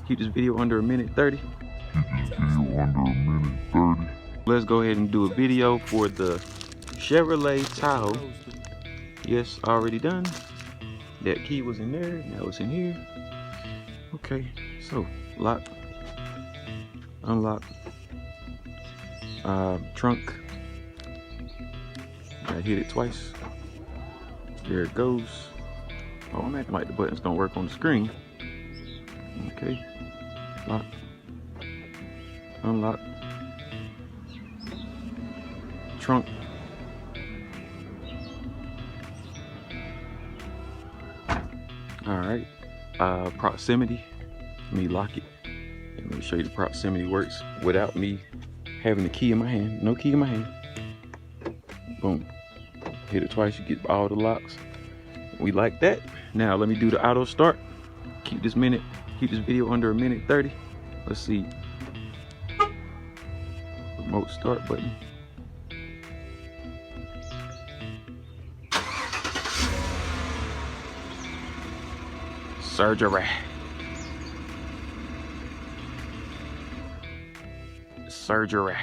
Keep this video under a minute 30. Let's go ahead and do a video for the Chevrolet Tahoe. Yes, already done. That key was in there, now it's in here. Okay, so lock, unlock, trunk. I hit it twice. There it goes. Oh, I'm acting like the buttons don't work on the screen. Okay, lock, unlock, trunk. All right, proximity. Let me lock it. And let me show you the proximity works without me having the key in my hand. No key in my hand. Boom. Hit it twice, you get all the locks. We like that. Now let me do the auto start. Keep this video under a minute 30. Let's see. Remote start button. Surgery. Surgery.